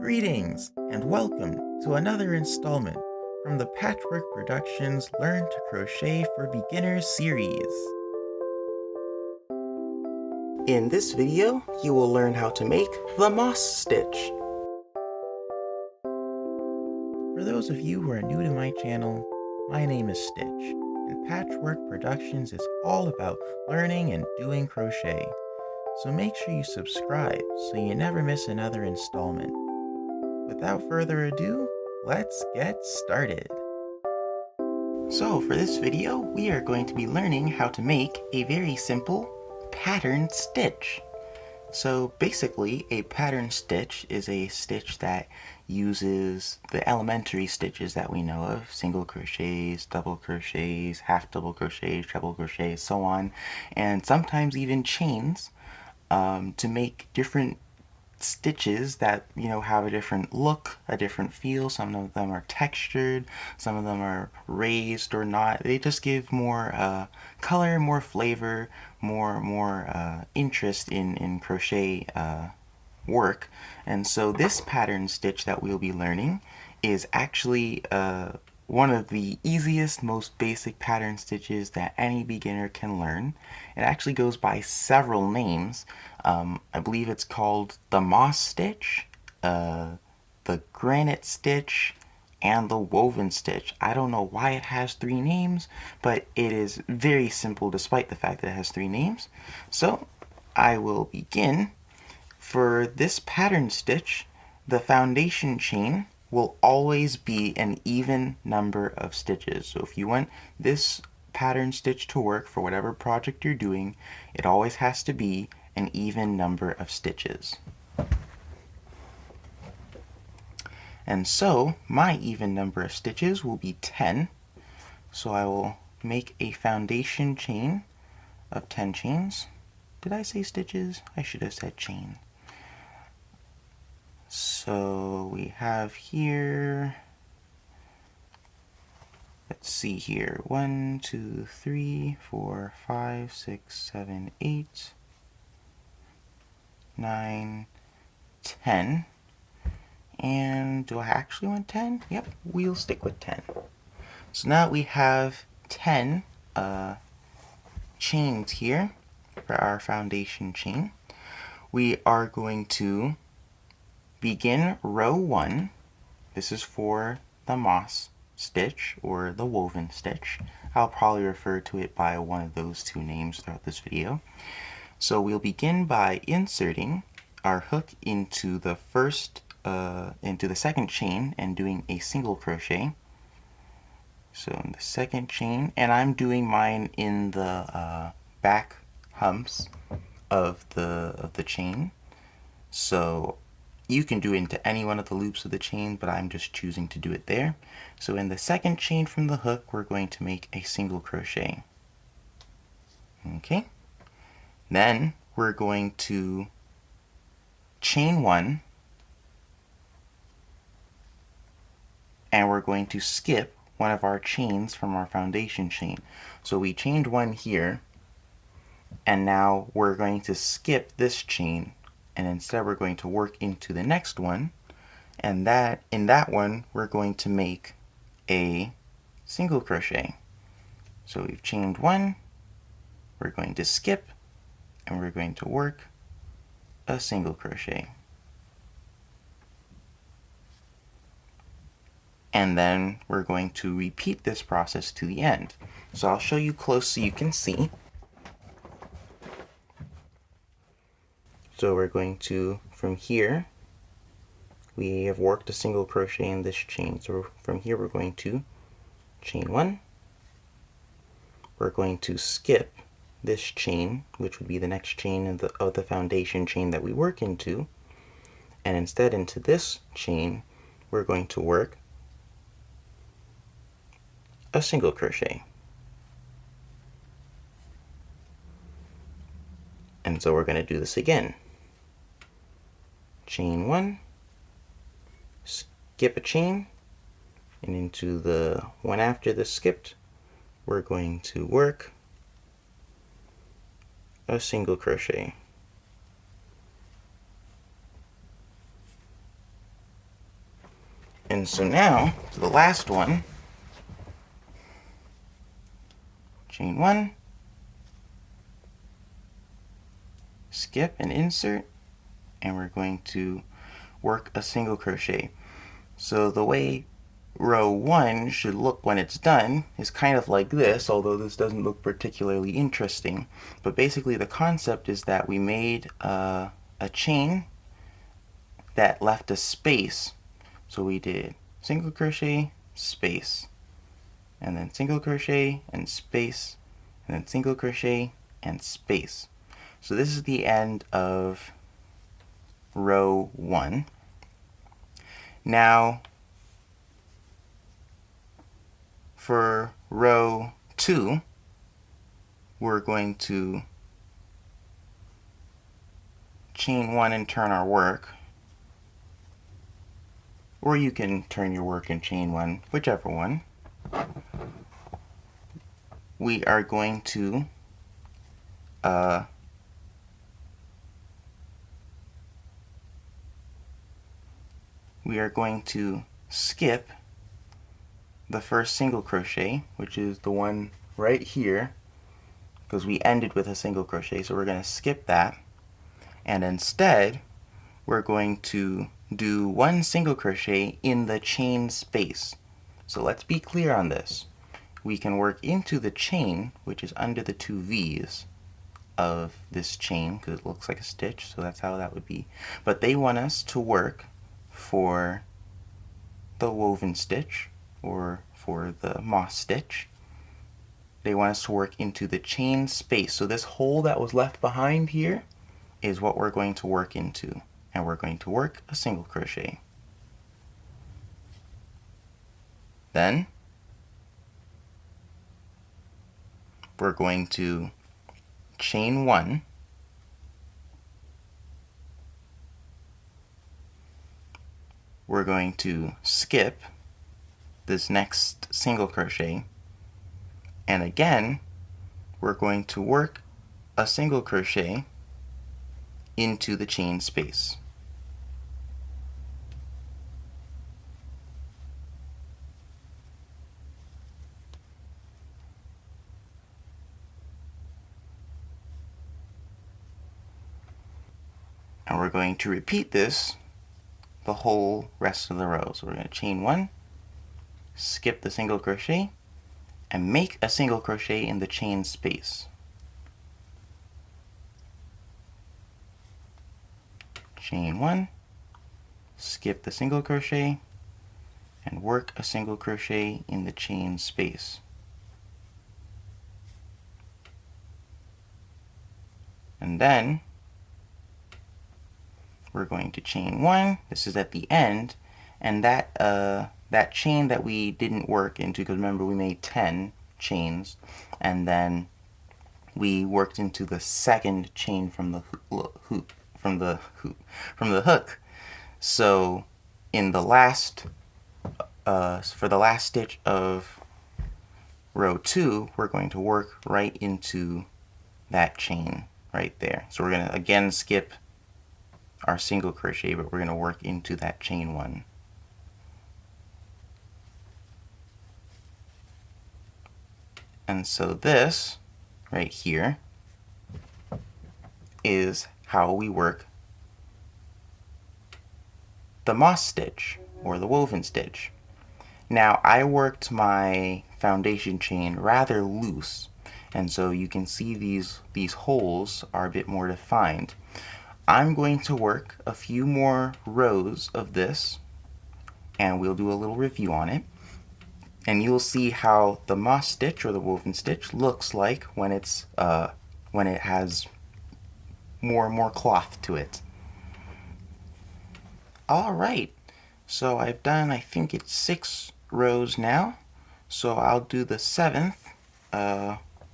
Greetings and welcome to another installment from the Patchwork Productionz Learn to Crochet for Beginners series. In this video, you will learn how to make the moss stitch. For those of you who are new to my channel, my name is Stitch, and Patchwork Productionz is all about learning and doing crochet. So make sure you subscribe so you never miss another installment. Without further ado, let's get started. So for this video, we are going to be learning how to make a very simple pattern stitch. So basically, a pattern stitch is a stitch that uses the elementary stitches that we know of: single crochets, double crochets, half double crochets, treble crochets, so on, and sometimes even chains to make different stitches that have a different look, a different feel. Some of them are textured, some of them are raised or not. They just give more color, more flavor, more interest in crochet work. And so this pattern stitch that we'll be learning is actually one of the easiest, most basic pattern stitches that any beginner can learn. It actually goes by several names. I believe it's called the moss stitch, the granite stitch, and the woven stitch. I don't know why it has three names, but it is very simple despite the fact that it has three names. So I will begin. For this pattern stitch, the foundation chain will always be an even number of stitches. So if you want this pattern stitch to work for whatever project you're doing, it always has to be an even number of stitches. And so my even number of stitches will be 10. So I will make a foundation chain of 10 chains. Did I say stitches? I should have said chain. So we have here, let's see here, 1, 2, 3, 4, 5, 6, 7, 8, 9, 10. And do I actually want 10? Yep, we'll stick with 10. So now we have 10 chains here for our foundation chain. We are going to begin row 1. This is for the moss stitch or the woven stitch. I'll probably refer to it by one of those two names throughout this video. So we'll begin by inserting our hook into the second chain and doing a single crochet. So in the second chain, and I'm doing mine in the back humps of the chain. So you can do it into any one of the loops of the chain, but I'm just choosing to do it there. So in the second chain from the hook, we're going to make a single crochet. Okay. Then we're going to chain 1, and we're going to skip one of our chains from our foundation chain. So we chained 1 here, and now we're going to skip this chain, and instead we're going to work into the next one, and in that one we're going to make a single crochet. So we've chained 1, we're going to skip, and we're going to work a single crochet. And then we're going to repeat this process to the end. So I'll show you close so you can see. So we're going to, from here, we have worked a single crochet in this chain. So from here we're going to chain 1. We're going to skip this chain, which would be the next chain of the foundation chain that we work into. And instead into this chain, we're going to work a single crochet. And so we're going to do this again. Chain 1, skip a chain, and into the one after the skipped, we're going to work a single crochet. And so now, for the last one, chain 1, skip and insert, and we're going to work a single crochet. So the way row 1 should look when it's done is kind of like this, although this doesn't look particularly interesting. But basically the concept is that we made a chain that left a space. So we did single crochet, space, and then single crochet and space, and then single crochet and space. So this is the end of row 1. Now for row 2, we're going to chain 1 and turn our work, or you can turn your work and chain 1, whichever one. We are going to skip the first single crochet, which is the one right here, because we ended with a single crochet, so we're going to skip that, and instead we're going to do one single crochet in the chain space. So let's be clear on this. We can work into the chain, which is under the 2 V's of this chain, because it looks like a stitch, so that's how that would be. But they want us to work for the woven stitch, or for the moss stitch. They want us to work into the chain space. So this hole that was left behind here is what we're going to work into, and we're going to work a single crochet. Then we're going to chain 1, we're going to skip this next single crochet, and again we're going to work a single crochet into the chain space. And we're going to repeat this the whole rest of the row. So we're going to chain 1, skip the single crochet, and make a single crochet in the chain space. Chain 1, skip the single crochet, and work a single crochet in the chain space. And then we're going to chain 1, this is at the end, and that chain that we didn't work into, because remember we made 10 chains, and then we worked into the second chain from the hook. So in the last for the last stitch of row 2, we're going to work right into that chain right there. So we're going to again skip our single crochet, but we're going to work into that chain 1. And so this right here is how we work the moss stitch or the woven stitch. Now I worked my foundation chain rather loose, and so you can see these holes are a bit more defined. I'm going to work a few more rows of this, and we'll do a little review on it, and you'll see how the moss stitch or the woven stitch looks like when it's when it has more and more cloth to it. Alright, so I've done, I think it's 6 rows now, so I'll do the 7th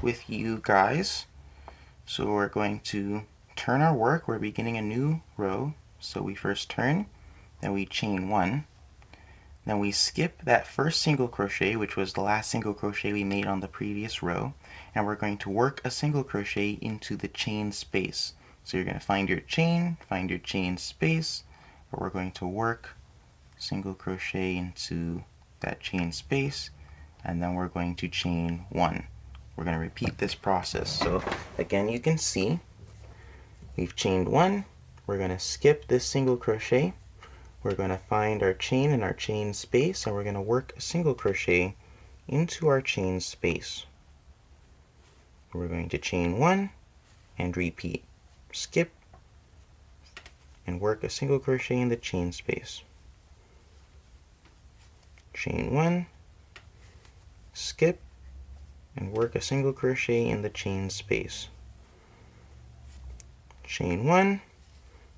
with you guys. So we're going to turn our work, we're beginning a new row, so we first turn, then we chain 1, then we skip that first single crochet, which was the last single crochet we made on the previous row, and we're going to work a single crochet into the chain space. So you're going to find your chain space, where we're going to work single crochet into that chain space, and then we're going to chain 1. We're going to repeat this process. So again, you can see we've chained 1. We're going to skip this single crochet. We're going to find our chain in our chain space, and we're going to work a single crochet into our chain space. We're going to chain 1 and repeat. Skip and work a single crochet in the chain space. Chain 1, skip, and work a single crochet in the chain space. Chain 1,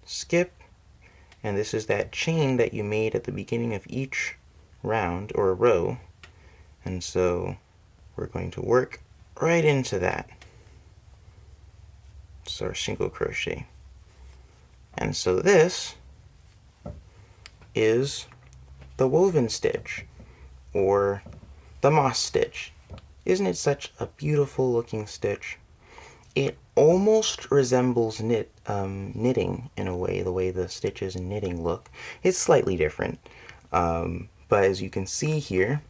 skip, and this is that chain that you made at the beginning of each round or row, and so we're going to work right into that. So our single crochet. And so this is the woven stitch, or the moss stitch. Isn't it such a beautiful looking stitch? It almost resembles knitting in a way, the way the stitches in knitting look. It's slightly different, but as you can see here,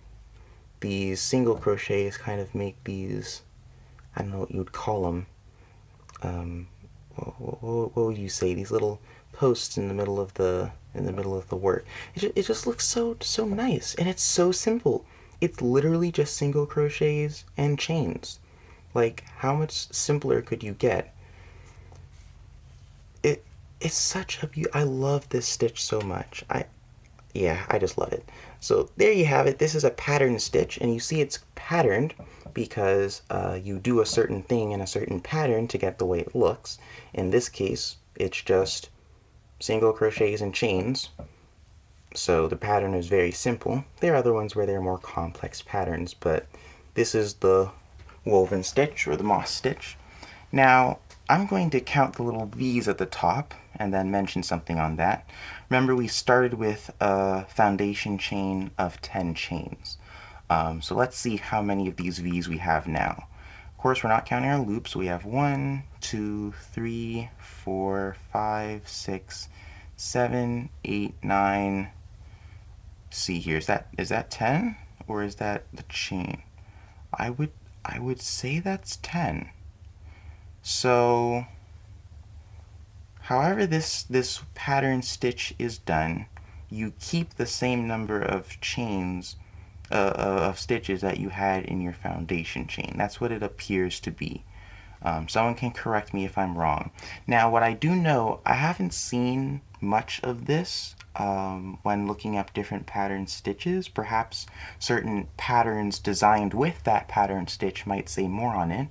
these single crochets kind of make these, I don't know what you would call them, what would you say, these little posts in the middle of the work. It just looks so nice, and it's so simple. It's literally just single crochets and chains. Like, how much simpler could you get? It's such a I love this stitch so much. I just love it. So there you have it. This is a pattern stitch, and you see it's patterned because you do a certain thing in a certain pattern to get the way it looks. In this case, it's just single crochets and chains, so the pattern is very simple. There are other ones where they're more complex patterns, but this is the woven stitch, or the moss stitch. Now I'm going to count the little V's at the top and then mention something on that. Remember, we started with a foundation chain of 10 chains. So let's see how many of these V's we have now. Of course, we're not counting our loops. We have 1, 2, 3, 4, 5, 6, 7, 8, 9. See here, is that 10, or is that the chain? I would say that's 10. So however this pattern stitch is done, you keep the same number of chains of stitches that you had in your foundation chain. That's what it appears to be. Someone can correct me if I'm wrong. Now, what I do know, I haven't seen much of this when looking up different pattern stitches. Perhaps certain patterns designed with that pattern stitch might say more on it,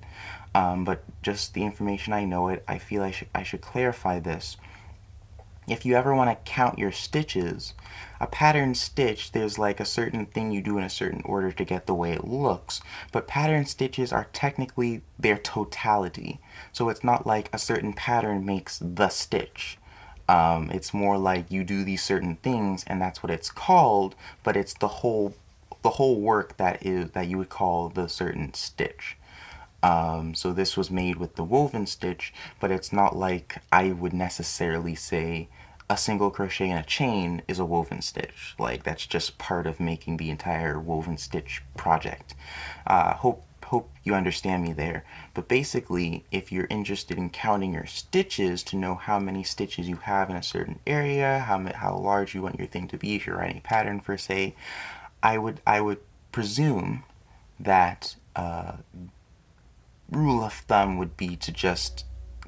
but just the information I know I feel I should clarify this. If you ever want to count your stitches, a pattern stitch, there's like a certain thing you do in a certain order to get the way it looks, but pattern stitches are technically their totality. So it's not like a certain pattern makes the stitch. It's more like you do these certain things and that's what it's called, but it's the whole work that you would call the certain stitch. So this was made with the woven stitch, but it's not like I would necessarily say a single crochet and a chain is a woven stitch. Like, that's just part of making the entire woven stitch project. Hope you understand me there. But basically, if you're interested in counting your stitches to know how many stitches you have in a certain area, how large you want your thing to be, if you're writing a pattern for, say, I would presume that rule of thumb would be to just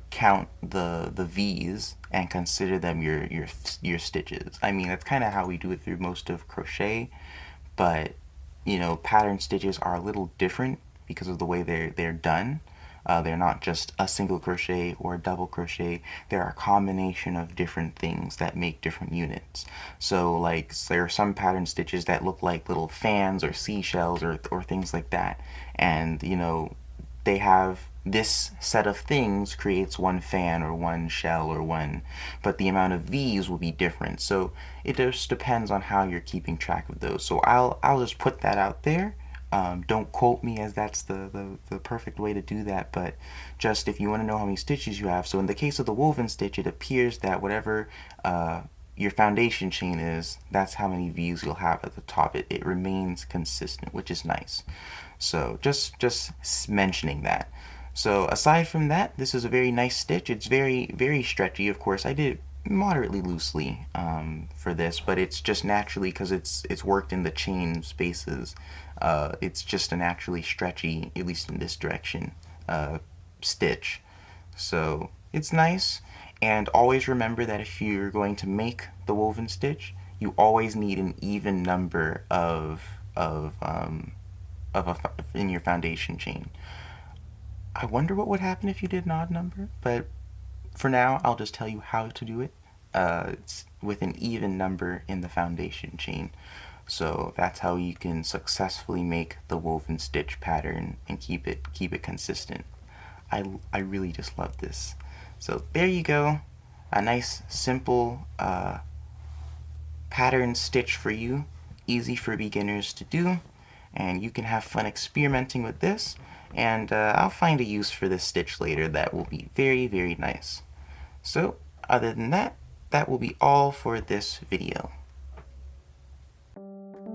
count the V's and consider them your stitches. I mean, that's kind of how we do it through most of crochet, but you know, pattern stitches are a little different because of the way they're done. They're not just a single crochet or a double crochet. They're a combination of different things that make different units. So like, there are some pattern stitches that look like little fans or seashells or things like that, and you know, they have this set of things creates one fan or one shell or one, but the amount of V's will be different. So it just depends on how you're keeping track of those. So I'll just put that out there. Don't quote me as that's the perfect way to do that, but just if you want to know how many stitches you have. So in the case of the woven stitch, it appears that whatever your foundation chain is, that's how many views you'll have at the top. It remains consistent, which is nice. So just mentioning that. So aside from that, this is a very nice stitch. It's very stretchy. Of course, I did it moderately loosely for this, but it's just naturally because it's worked in the chain spaces. It's just a naturally stretchy, at least in this direction, stitch. So it's nice. And always remember that if you're going to make the woven stitch, you always need an even number in your foundation chain. I wonder what would happen if you did an odd number, but for now, I'll just tell you how to do it. It's with an even number in the foundation chain. So that's how you can successfully make the woven stitch pattern and keep it consistent. I really just love this. So there you go, a nice simple pattern stitch for you, easy for beginners to do, and you can have fun experimenting with this. And I'll find a use for this stitch later that will be very nice. So other than that, that will be all for this video.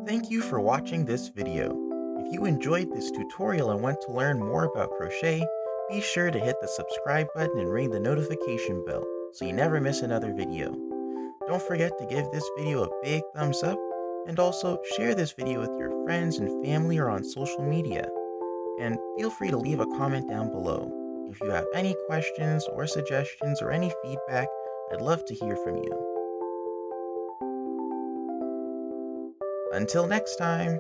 Thank you for watching this video. If you enjoyed this tutorial and want to learn more about crochet, be sure to hit the subscribe button and ring the notification bell so you never miss another video. Don't forget to give this video a big thumbs up and also share this video with your friends and family or on social media. And feel free to leave a comment down below. If you have any questions or suggestions or any feedback, I'd love to hear from you. Until next time,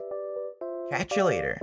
catch you later.